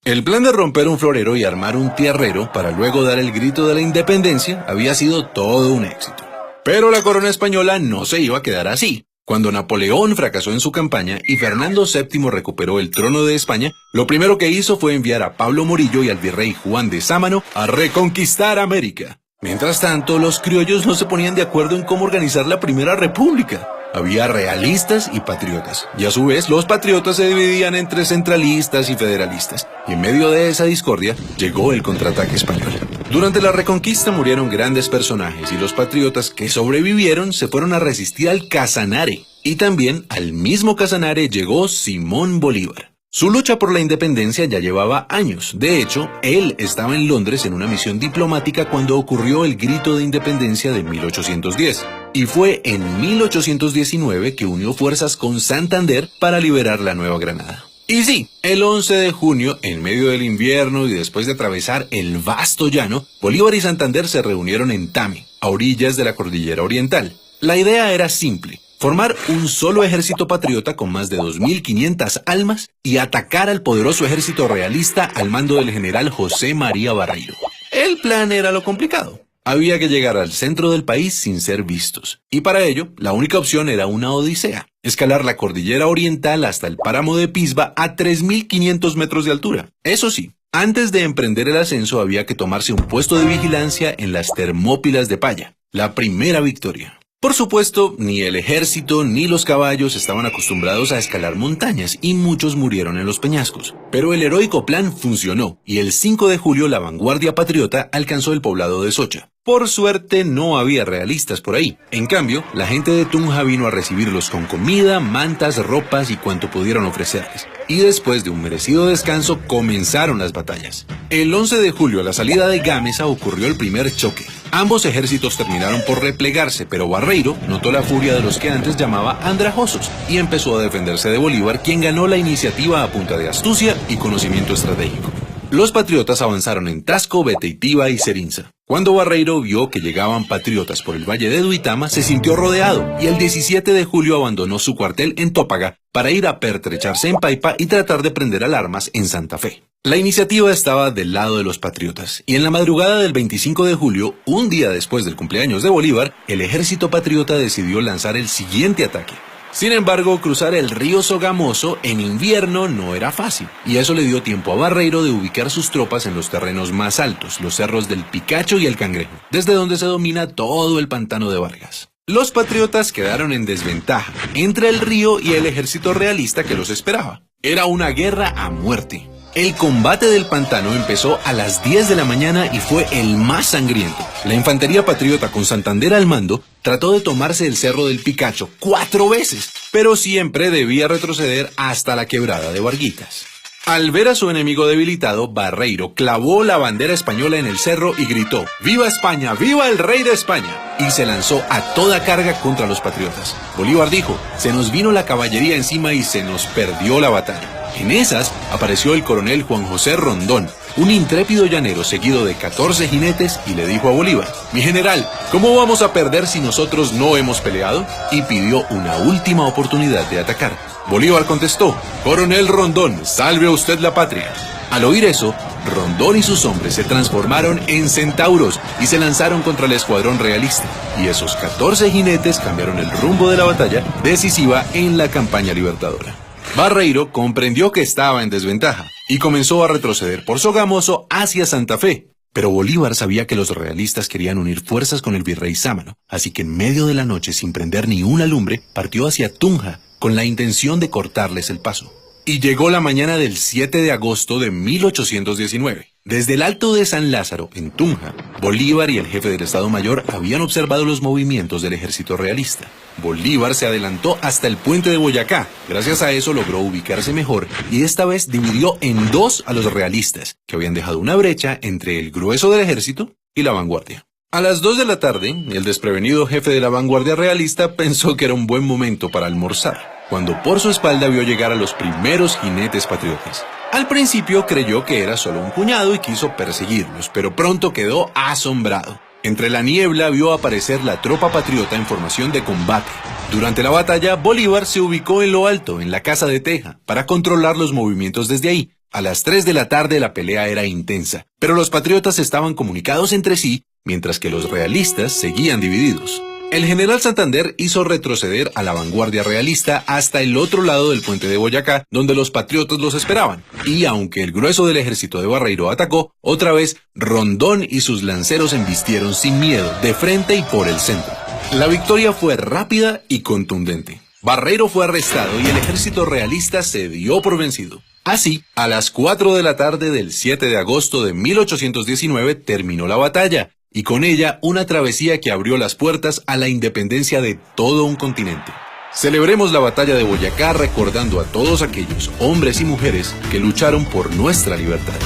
El plan de romper un florero y armar un tierrero para luego dar el grito de la independencia había sido todo un éxito. Pero la corona española no se iba a quedar así. Cuando Napoleón fracasó en su campaña y Fernando VII recuperó el trono de España, lo primero que hizo fue enviar a Pablo Morillo y al virrey Juan de Sámano a reconquistar América. Mientras tanto, los criollos no se ponían de acuerdo en cómo organizar la Primera República. Había realistas y patriotas, y a su vez los patriotas se dividían entre centralistas y federalistas, y en medio de esa discordia llegó el contraataque español. Durante la Reconquista murieron grandes personajes y los patriotas que sobrevivieron se fueron a resistir al Casanare, y también al mismo Casanare llegó Simón Bolívar. Su lucha por la independencia ya llevaba años. De hecho, él estaba en Londres en una misión diplomática cuando ocurrió el grito de independencia de 1810. Y fue en 1819 que unió fuerzas con Santander para liberar la Nueva Granada. Y sí, el 11 de junio, en medio del invierno y después de atravesar el vasto llano, Bolívar y Santander se reunieron en Tame, a orillas de la Cordillera Oriental. La idea era simple: formar un solo ejército patriota con más de 2.500 almas y atacar al poderoso ejército realista al mando del general José María Barreiro. El plan era lo complicado. Había que llegar al centro del país sin ser vistos. Y para ello, la única opción era una odisea: escalar la Cordillera Oriental hasta el páramo de Pisba a 3.500 metros de altura. Eso sí, antes de emprender el ascenso había que tomarse un puesto de vigilancia en las Termópilas de Paya, la primera victoria. Por supuesto, ni el ejército ni los caballos estaban acostumbrados a escalar montañas y muchos murieron en los peñascos. Pero el heroico plan funcionó y el 5 de julio la vanguardia patriota alcanzó el poblado de Socha. Por suerte no había realistas por ahí. En cambio, la gente de Tunja vino a recibirlos con comida, mantas, ropas y cuanto pudieron ofrecerles. Y después de un merecido descanso comenzaron las batallas. El 11 de julio a la salida de Gámeza ocurrió el primer choque. Ambos ejércitos terminaron por replegarse, pero Barreiro notó la furia de los que antes llamaba andrajosos y empezó a defenderse de Bolívar, quien ganó la iniciativa a punta de astucia y conocimiento estratégico. Los patriotas avanzaron en Tasco, Beteitiva y Serinza. Cuando Barreiro vio que llegaban patriotas por el valle de Duitama, se sintió rodeado y el 17 de julio abandonó su cuartel en Tópaga para ir a pertrecharse en Paipa y tratar de prender alarmas en Santa Fe. La iniciativa estaba del lado de los patriotas, y en la madrugada del 25 de julio, un día después del cumpleaños de Bolívar, el ejército patriota decidió lanzar el siguiente ataque. Sin embargo, cruzar el río Sogamoso en invierno no era fácil, y eso le dio tiempo a Barreiro de ubicar sus tropas en los terrenos más altos, los cerros del Picacho y el Cangrejo, desde donde se domina todo el pantano de Vargas. Los patriotas quedaron en desventaja entre el río y el ejército realista que los esperaba. Era una guerra a muerte. El combate del pantano empezó a las 10 de la mañana y fue el más sangriento. La infantería patriota con Santander al mando trató de tomarse el cerro del Picacho 4 veces, pero siempre debía retroceder hasta la quebrada de Varguitas. Al ver a su enemigo debilitado, Barreiro clavó la bandera española en el cerro y gritó: ¡Viva España! ¡Viva el rey de España! Y se lanzó a toda carga contra los patriotas. Bolívar dijo: se nos vino la caballería encima y se nos perdió la batalla. En esas apareció el coronel Juan José Rondón, un intrépido llanero seguido de 14 jinetes, y le dijo a Bolívar: mi general, ¿cómo vamos a perder si nosotros no hemos peleado? Y pidió una última oportunidad de atacar. Bolívar contestó: coronel Rondón, salve a usted la patria. Al oír eso, Rondón y sus hombres se transformaron en centauros y se lanzaron contra el escuadrón realista. Y esos 14 jinetes cambiaron el rumbo de la batalla decisiva en la campaña libertadora. Barreiro comprendió que estaba en desventaja y comenzó a retroceder por Sogamoso hacia Santa Fe. Pero Bolívar sabía que los realistas querían unir fuerzas con el virrey Sámano, así que en medio de la noche, sin prender ni una lumbre, partió hacia Tunja con la intención de cortarles el paso. Y llegó la mañana del 7 de agosto de 1819. Desde el Alto de San Lázaro, en Tunja, Bolívar y el jefe del Estado Mayor habían observado los movimientos del ejército realista. Bolívar se adelantó hasta el puente de Boyacá. Gracias a eso logró ubicarse mejor y esta vez dividió en dos a los realistas, que habían dejado una brecha entre el grueso del ejército y la vanguardia. A las 2 de la tarde, el desprevenido jefe de la vanguardia realista pensó que era un buen momento para almorzar, cuando por su espalda vio llegar a los primeros jinetes patriotas. Al principio creyó que era solo un puñado y quiso perseguirlos, pero pronto quedó asombrado. Entre la niebla vio aparecer la tropa patriota en formación de combate. Durante la batalla, Bolívar se ubicó en lo alto, en la casa de teja, para controlar los movimientos desde ahí, A las 3 de la tarde la pelea era intensa, pero los patriotas estaban comunicados entre sí, mientras que los realistas seguían divididos. El general Santander hizo retroceder a la vanguardia realista hasta el otro lado del puente de Boyacá, donde los patriotas los esperaban. Y aunque el grueso del ejército de Barreiro atacó, otra vez Rondón y sus lanceros embistieron sin miedo, de frente y por el centro. La victoria fue rápida y contundente. Barreiro fue arrestado y el ejército realista se dio por vencido. Así, a las 4 de la tarde del 7 de agosto de 1819 terminó la batalla, y con ella una travesía que abrió las puertas a la independencia de todo un continente. Celebremos la batalla de Boyacá recordando a todos aquellos hombres y mujeres que lucharon por nuestra libertad.